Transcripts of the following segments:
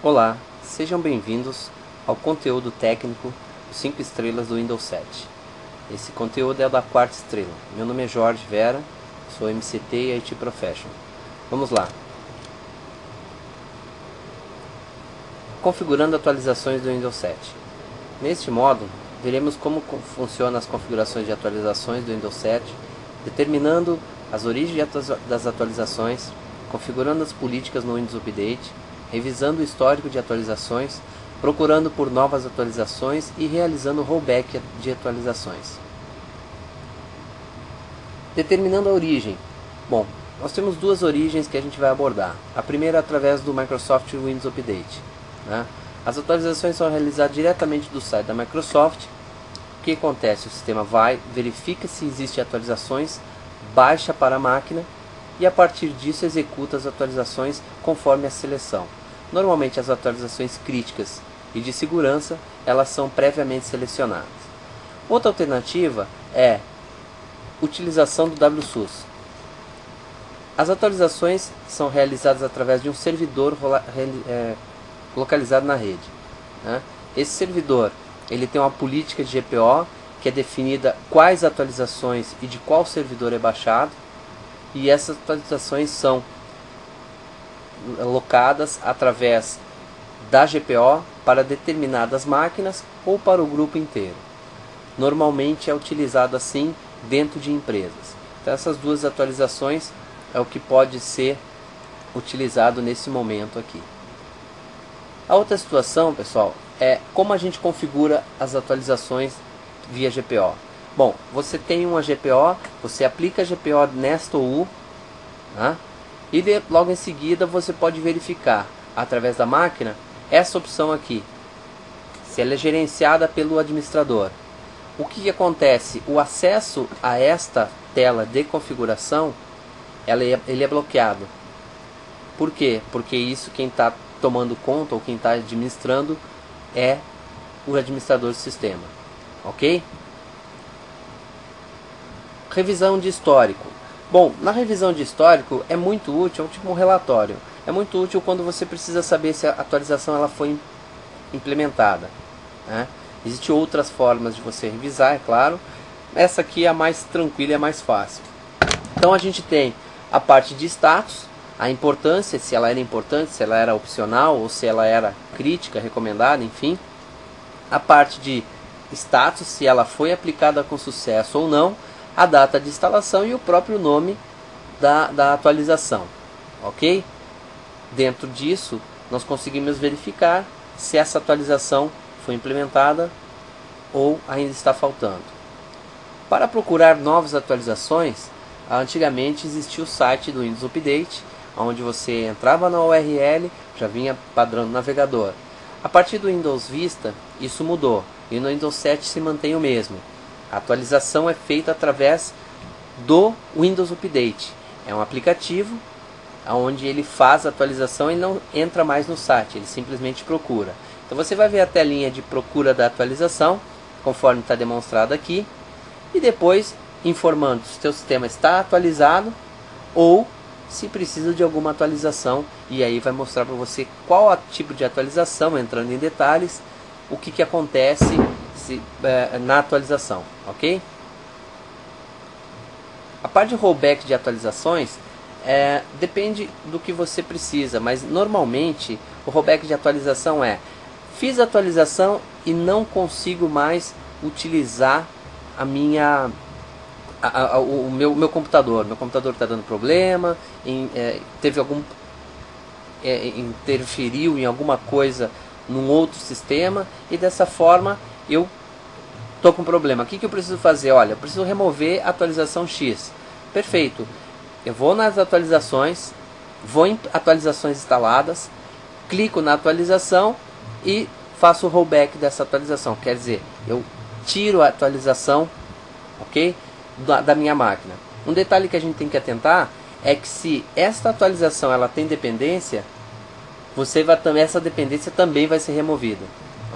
Olá, sejam bem-vindos ao conteúdo técnico 5 estrelas do Windows 7. Esse conteúdo é o da 4ª estrela. Meu nome é Jorge Vera, sou MCT e IT Professional. Vamos lá. Configurando atualizações do Windows 7. Neste módulo, veremos como funcionam as configurações de atualizações do Windows 7, determinando as origens das atualizações, configurando as políticas no Windows Update, revisando o histórico de atualizações, procurando por novas atualizações e realizando rollback de atualizações. Determinando a origem. Bom, nós temos duas origens que a gente vai abordar. A primeira é através do Microsoft Windows Update, né? As atualizações são realizadas diretamente do site da Microsoft. O que acontece? O sistema vai, verifica se existem atualizações, baixa para a máquina e a partir disso executa as atualizações conforme a seleção. Normalmente as atualizações críticas e de segurança, elas são previamente selecionadas. Outra alternativa é utilização do WSUS. As atualizações são realizadas através de um servidor localizado na rede, né? Esse servidor ele tem uma política de GPO que é definida quais atualizações e de qual servidor é baixado, e essas atualizações são alocadas através da GPO para determinadas máquinas ou para o grupo inteiro. Normalmente é utilizado assim dentro de empresas. Então essas duas atualizações é o que pode ser utilizado nesse momento aqui. A outra situação, pessoal, é como a gente configura as atualizações via GPO. Bom, você tem uma GPO, você aplica a GPO nesta OU, né? E logo em seguida você pode verificar através da máquina essa opção aqui, se ela é gerenciada pelo administrador. O que acontece? O acesso a esta tela de configuração ele é bloqueado. Por quê? Porque isso quem está tomando conta ou quem está administrando é o administrador do sistema. Ok? Revisão de histórico. Bom, na revisão de histórico é muito útil, é tipo um relatório. É muito útil quando você precisa saber se a atualização ela foi implementada, né? Existem outras formas de você revisar, é claro. Essa aqui é a mais tranquila e a mais fácil. Então a gente tem a parte de status, a importância, se ela era importante, se ela era opcional ou se ela era crítica, recomendada, enfim. A parte de status, se ela foi aplicada com sucesso ou não. A data de instalação e o próprio nome da atualização, ok? Dentro disso, nós conseguimos verificar se essa atualização foi implementada ou ainda está faltando. Para procurar novas atualizações, antigamente existia o site do Windows Update, onde você entrava na URL, já vinha padrão do navegador. A partir do Windows Vista, isso mudou, e no Windows 7 se mantém o mesmo. A atualização é feita através do Windows Update. É um aplicativo onde ele faz a atualização e não entra mais no site, ele simplesmente procura. Então você vai ver a telinha de procura da atualização, conforme está demonstrado aqui, e depois informando se o seu sistema está atualizado ou se precisa de alguma atualização, e aí vai mostrar para você qual é o tipo de atualização, entrando em detalhes, o que acontece na atualização, ok? A parte de rollback de atualizações depende do que você precisa, mas normalmente o rollback de atualização fiz a atualização e não consigo mais utilizar o meu computador. Meu computador está dando problema, teve interferiu em alguma coisa num outro sistema e dessa forma eu estou com problema. O que eu preciso fazer? Olha, eu preciso remover a atualização X. Perfeito. Eu vou nas atualizações, vou em atualizações instaladas, clico na atualização e faço o rollback dessa atualização. Quer dizer, eu tiro a atualização, ok, da minha máquina. Um detalhe que a gente tem que atentar é que se esta atualização ela tem dependência, essa dependência também vai ser removida,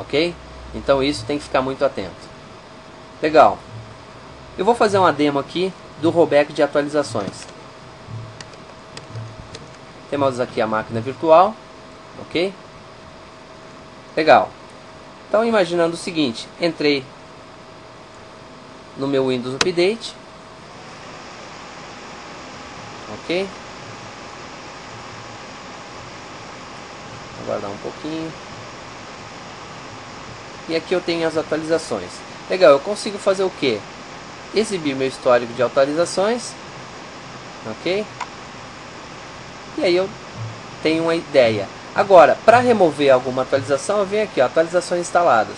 ok? Então isso tem que ficar muito atento. Legal. Eu vou fazer uma demo aqui do rollback de atualizações. Temos aqui a máquina virtual, ok? Legal. Então, imaginando o seguinte, entrei no meu Windows Update, ok? Vou aguardar um pouquinho. E aqui eu tenho as atualizações. Legal, eu consigo fazer o que? Exibir meu histórico de atualizações, ok? E aí eu tenho uma ideia. Agora, para remover alguma atualização, eu venho aqui, ó, atualizações instaladas.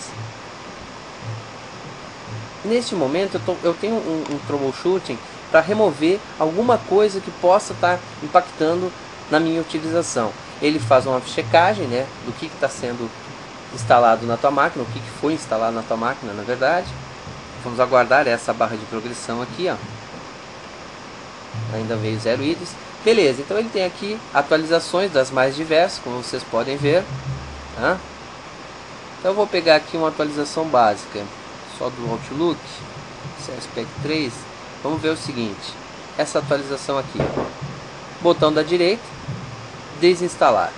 Neste momento eu tenho um troubleshooting para remover alguma coisa que possa estar impactando na minha utilização. Ele faz uma checagem, né, do que está sendo instalado na tua máquina, o que foi instalado na tua máquina, na verdade. Vamos aguardar essa barra de progressão aqui, ó. Ainda veio 0 itens. Beleza, então ele tem aqui atualizações das mais diversas, como vocês podem ver, tá? Então eu vou pegar aqui uma atualização básica, só do Outlook, CSPEC 3. Vamos ver o seguinte, essa atualização aqui, ó. Botão da direita, desinstalar.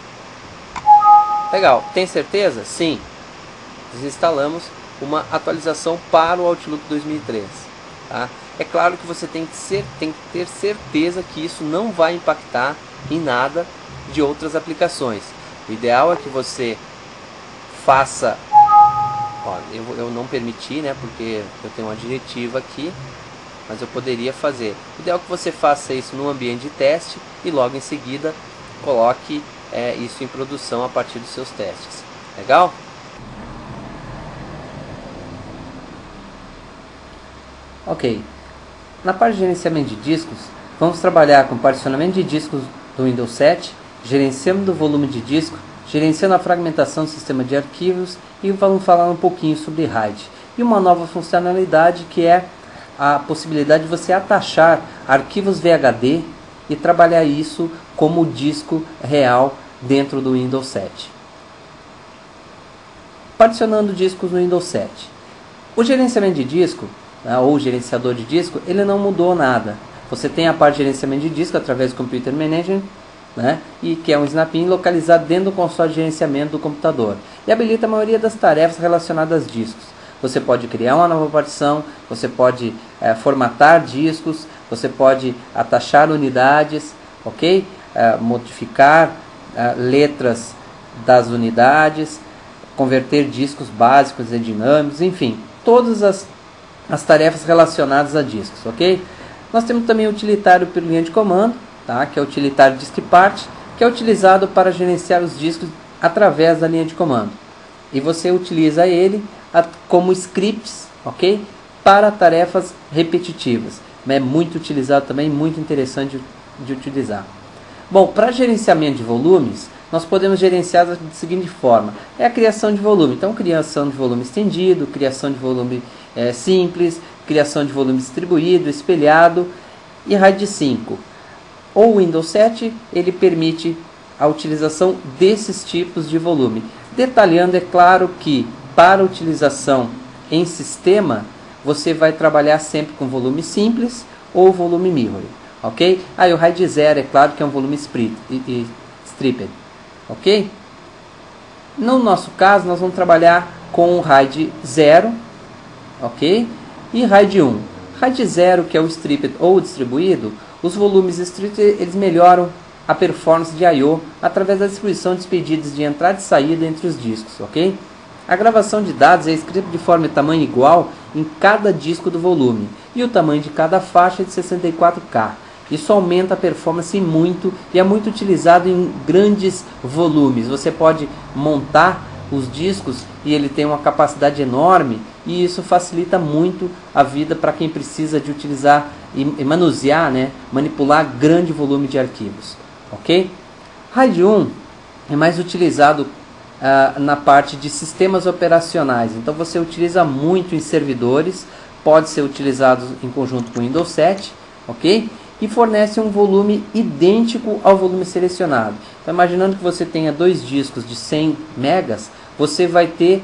Legal, tem certeza? Sim. Desinstalamos uma atualização para o Outlook 2003. Tá? É claro que você tem que ter certeza que isso não vai impactar em nada de outras aplicações. O ideal é que você faça... Ó, eu não permiti, né, porque eu tenho uma diretiva aqui, mas eu poderia fazer. O ideal é que você faça isso no ambiente de teste e logo em seguida coloque isso em produção a partir dos seus testes. Legal? Ok. Na parte de gerenciamento de discos, vamos trabalhar com particionamento de discos do Windows 7, gerenciamento do volume de disco, gerenciando a fragmentação do sistema de arquivos e vamos falar um pouquinho sobre RAID. E uma nova funcionalidade que é a possibilidade de você atachar arquivos VHD e trabalhar isso como disco real dentro do Windows 7. Particionando discos no Windows 7. O gerenciamento de disco, ou gerenciador de disco, ele não mudou nada. Você tem a parte de gerenciamento de disco através do Computer Manager, né, e que é um snap-in localizado dentro do console de gerenciamento do computador e habilita a maioria das tarefas relacionadas a discos. Você pode criar uma nova partição, você pode formatar discos, você pode atachar unidades, ok? Modificar letras das unidades, converter discos básicos em dinâmicos, enfim, todas as tarefas relacionadas a discos, ok? Nós temos também o utilitário por linha de comando, tá? Que é o utilitário diskpart, que é utilizado para gerenciar os discos através da linha de comando. E você utiliza ele como scripts, ok? Para tarefas repetitivas. É muito utilizado também, muito interessante de utilizar. Bom, para gerenciamento de volumes, nós podemos gerenciar da seguinte forma. É a criação de volume. Então, criação de volume estendido, criação de volume simples, criação de volume distribuído, espelhado e RAID 5. O Windows 7, ele permite a utilização desses tipos de volume. Detalhando, é claro que para utilização em sistema, você vai trabalhar sempre com volume simples ou volume mirror, ok? Aí o RAID 0, é claro que é um volume stripped, ok? No nosso caso, nós vamos trabalhar com o RAID 0, ok? E RAID 1. RAID 0, que é o stripped ou distribuído, os volumes stripped, eles melhoram a performance de I/O através da distribuição de pedidos de entrada e saída entre os discos, ok? A gravação de dados é escrita de forma e tamanho igual em cada disco do volume e o tamanho de cada faixa é de 64K. Isso aumenta a performance muito e é muito utilizado em grandes volumes. Você pode montar os discos e ele tem uma capacidade enorme e isso facilita muito a vida para quem precisa de utilizar e manusear, né, manipular grande volume de arquivos, ok? RAID 1 é mais utilizado na parte de sistemas operacionais, então você utiliza muito em servidores, pode ser utilizado em conjunto com o Windows 7, ok? E fornece um volume idêntico ao volume selecionado. Então, imaginando que você tenha dois discos de 100 megas, você vai ter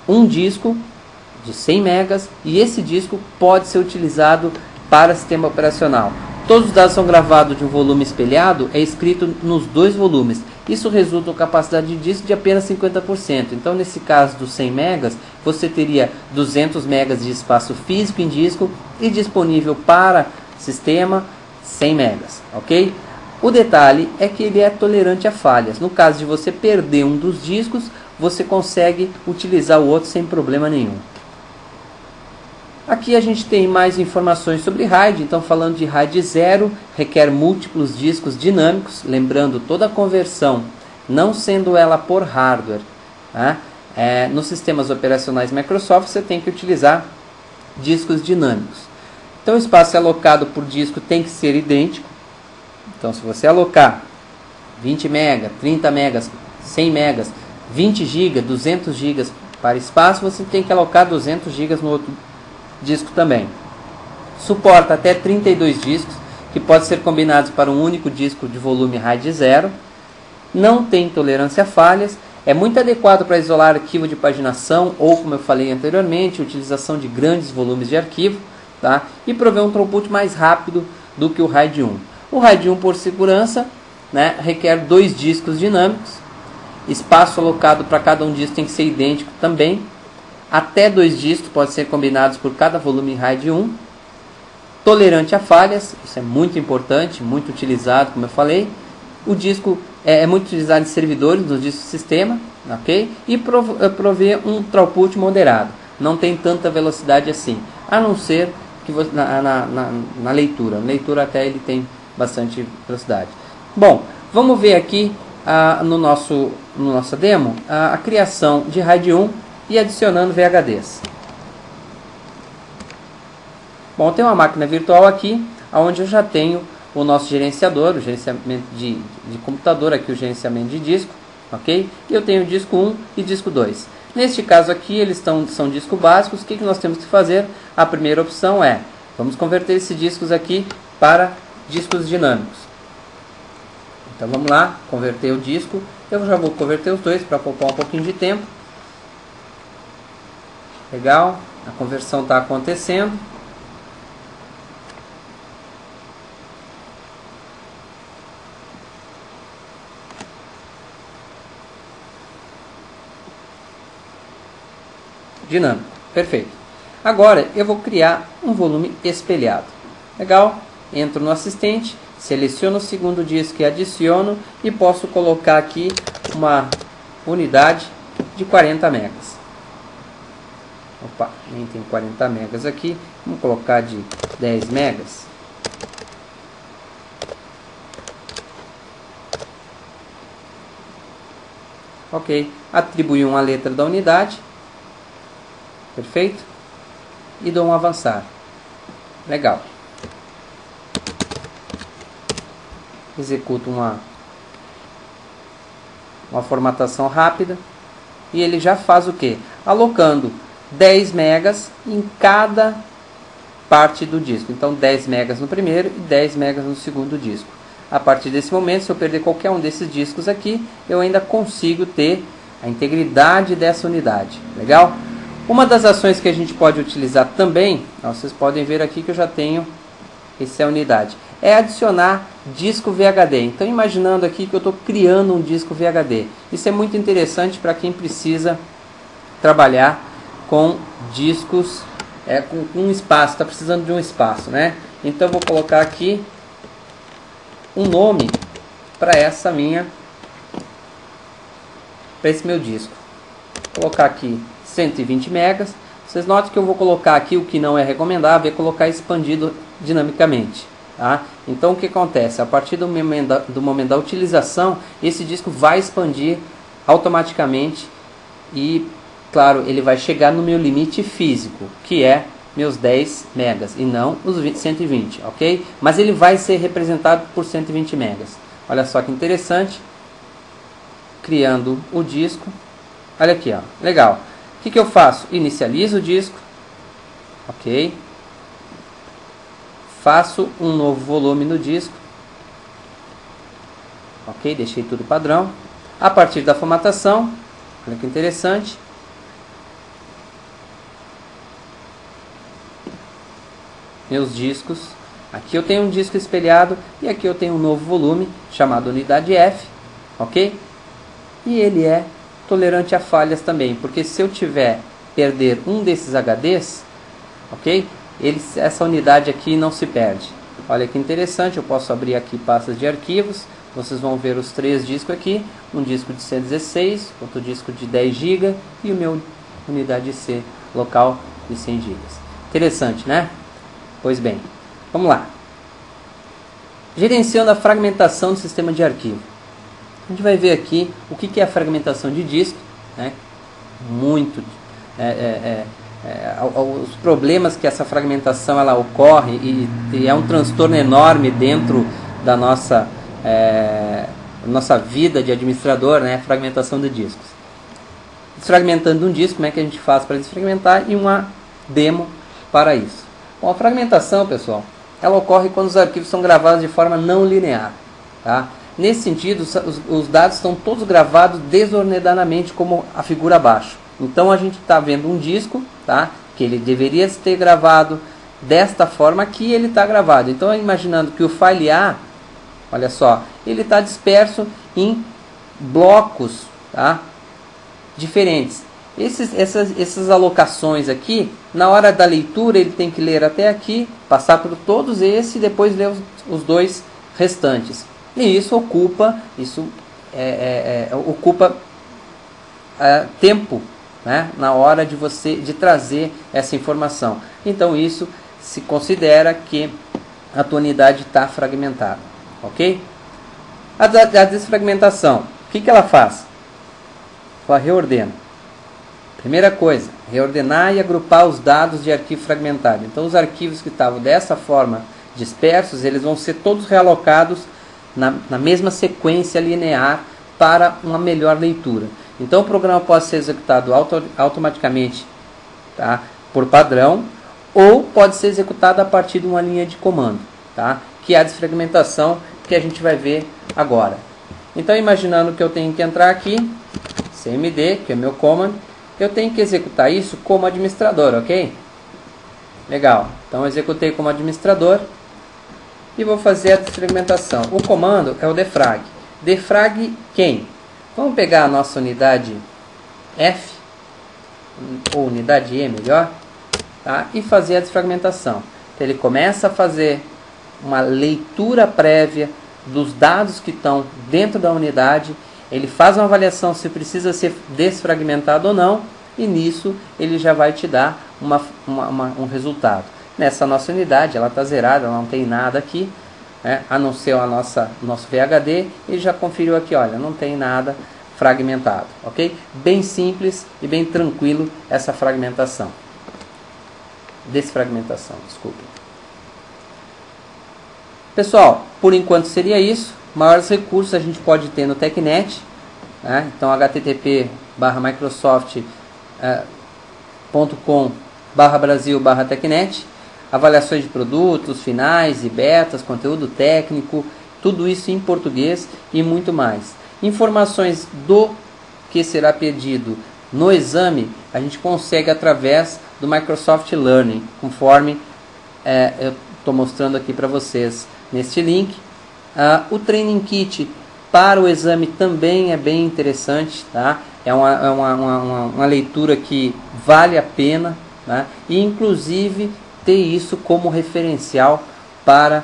um disco de 100 megas e esse disco pode ser utilizado para sistema operacional. Todos os dados são gravados de um volume espelhado, é escrito nos dois volumes. Isso resulta em capacidade de disco de apenas 50%. Então, nesse caso dos 100 megas, você teria 200 megas de espaço físico em disco e disponível para sistema 100 megas, ok? O detalhe é que ele é tolerante a falhas. No caso de você perder um dos discos, você consegue utilizar o outro sem problema nenhum. Aqui a gente tem mais informações sobre RAID. Então, falando de RAID 0, requer múltiplos discos dinâmicos, lembrando toda a conversão, não sendo ela por hardware, tá? Nos sistemas operacionais Microsoft você tem que utilizar discos dinâmicos. Então, o espaço alocado por disco tem que ser idêntico. Então, se você alocar 20 MB, 30 MB, 100 MB, 20 GB, 200 GB para espaço, você tem que alocar 200 GB no outro disco também. Suporta até 32 discos, que podem ser combinados para um único disco de volume RAID 0. Não tem tolerância a falhas. É muito adequado para isolar arquivo de paginação ou, como eu falei anteriormente, utilização de grandes volumes de arquivo, tá? E provê um throughput mais rápido do que o RAID 1. O RAID 1, por segurança, né, requer 2 discos dinâmicos. Espaço alocado para cada um disco tem que ser idêntico também. Até 2 discos podem ser combinados por cada volume RAID 1. Tolerante a falhas, isso é muito importante, muito utilizado, como eu falei. O disco é muito utilizado em servidores do disco sistema, ok? E provê um throughput moderado. Não tem tanta velocidade assim, a não ser que você, na leitura. Na leitura até ele tem bastante velocidade. Bom, vamos ver aqui no nossa demo a criação de RAID 1 e adicionando VHDs. Bom, tem uma máquina virtual aqui, onde eu já tenho o nosso gerenciador, o gerenciamento de computador, aqui o gerenciamento de disco, ok? E eu tenho disco 1 e disco 2. Neste caso aqui, eles são discos básicos. O que nós temos que fazer? A primeira opção é, vamos converter esses discos aqui para discos dinâmicos. Então vamos lá, converter o disco. Eu já vou converter os dois para poupar um pouquinho de tempo. Legal, a conversão está acontecendo. Dinâmico, perfeito. Agora eu vou criar um volume espelhado. Legal, entro no assistente, seleciono o segundo disco e adiciono, e posso colocar aqui uma unidade de 40 megas. Opa, nem tem 40 megas aqui, vamos colocar de 10 megas. Ok, atribuir uma letra da unidade. Perfeito? E dou um avançar. Legal. Executo uma formatação rápida. E ele já faz o que? Alocando 10 megas em cada parte do disco. Então 10 megas no primeiro e 10 megas no segundo disco. A partir desse momento, se eu perder qualquer um desses discos aqui, eu ainda consigo ter a integridade dessa unidade. Legal? Uma das ações que a gente pode utilizar também, vocês podem ver aqui que eu já tenho essa unidade, é adicionar disco VHD. Então, imaginando aqui que eu estou criando um disco VHD. Isso é muito interessante para quem precisa trabalhar com discos, com um espaço, está precisando de um espaço, né? Então, eu vou colocar aqui um nome para esse meu disco. Vou colocar aqui 120 megas. Vocês notem que eu vou colocar aqui o que não é recomendável, é colocar expandido dinamicamente. Tá? Então o que acontece? A partir do momento da utilização, esse disco vai expandir automaticamente e, claro, ele vai chegar no meu limite físico, que é meus 10 megas e não os 120, ok? Mas ele vai ser representado por 120 megas. Olha só que interessante. Criando o disco. Olha aqui, ó. Legal. O que eu faço? Inicializo o disco. Ok. Faço um novo volume no disco. Ok, deixei tudo padrão. A partir da formatação, olha que interessante. Meus discos. Aqui eu tenho um disco espelhado e aqui eu tenho um novo volume chamado unidade F. ok? E ele é tolerante a falhas também, porque se eu perder um desses HDs, ok? Essa unidade aqui não se perde. Olha que interessante, eu posso abrir aqui pastas de arquivos, vocês vão ver os 3 discos aqui, um disco de 116, outro disco de 10 GB e o meu unidade C local de 100 GB. Interessante, né? Pois bem, vamos lá. Gerenciando a fragmentação do sistema de arquivo. A gente vai ver aqui o que é a fragmentação de disco, né? Os problemas que essa fragmentação ela ocorre e é um transtorno enorme dentro da nossa vida de administrador, né? Fragmentação de discos. Desfragmentando um disco, como é que a gente faz para desfragmentar, e uma demo para isso. Bom, a fragmentação, pessoal, ela ocorre quando os arquivos são gravados de forma não linear, tá? Nesse sentido, os dados estão todos gravados desordenadamente, como a figura abaixo. Então a gente está vendo um disco, tá? Que ele deveria ter gravado desta forma que ele está gravado. Então, imaginando que o file A, olha só, ele está disperso em blocos, tá? Diferentes. Essas alocações aqui, na hora da leitura, ele tem que ler até aqui, passar por todos esses e depois ler os 2 restantes. E isso ocupa tempo, né, na hora de trazer essa informação. Então isso se considera que a tua unidade está fragmentada, ok? A desfragmentação, o que ela faz? Ela reordena. Primeira coisa, reordenar e agrupar os dados de arquivo fragmentado. Então os arquivos que estavam dessa forma dispersos, eles vão ser todos realocados na mesma sequência linear para uma melhor leitura. Então o programa pode ser executado automaticamente, tá, por padrão, ou pode ser executado a partir de uma linha de comando, tá, que é a desfragmentação que a gente vai ver agora. Então, imaginando que eu tenho que entrar aqui, cmd, que é meu command, eu tenho que executar isso como administrador, ok? Legal, então eu executei como administrador e vou fazer a desfragmentação. O comando é o defrag. Defrag quem? Vamos pegar a nossa unidade F, ou unidade E melhor, tá? E fazer a desfragmentação. Então ele começa a fazer uma leitura prévia dos dados que estão dentro da unidade, ele faz uma avaliação se precisa ser desfragmentado ou não, e nisso ele já vai te dar um resultado. Nessa nossa unidade, ela está zerada, ela não tem nada aqui, né, a não ser nosso VHD, e já conferiu aqui, olha, não tem nada fragmentado, ok? Bem simples e bem tranquilo essa fragmentação. Desfragmentação, desculpe. Pessoal, por enquanto seria isso. Maiores recursos a gente pode ter no TechNet, né? Então http:/microsoft.com/brasil/TechNet, avaliações de produtos, finais e betas, conteúdo técnico, tudo isso em português e muito mais. Informações do que será pedido no exame a gente consegue através do Microsoft Learning, conforme eu estou mostrando aqui para vocês neste link. O Training Kit para o exame também é bem interessante, tá? É uma leitura que vale a pena, né? E inclusive ter isso como referencial para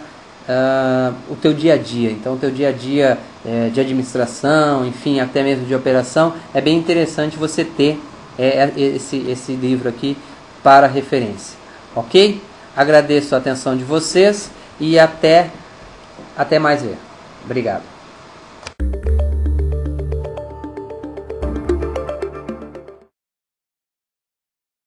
o teu dia a dia. Então o teu dia a dia de administração, enfim, até mesmo de operação, é bem interessante você ter esse livro aqui para referência, ok? Agradeço a atenção de vocês e até mais ver. Obrigado.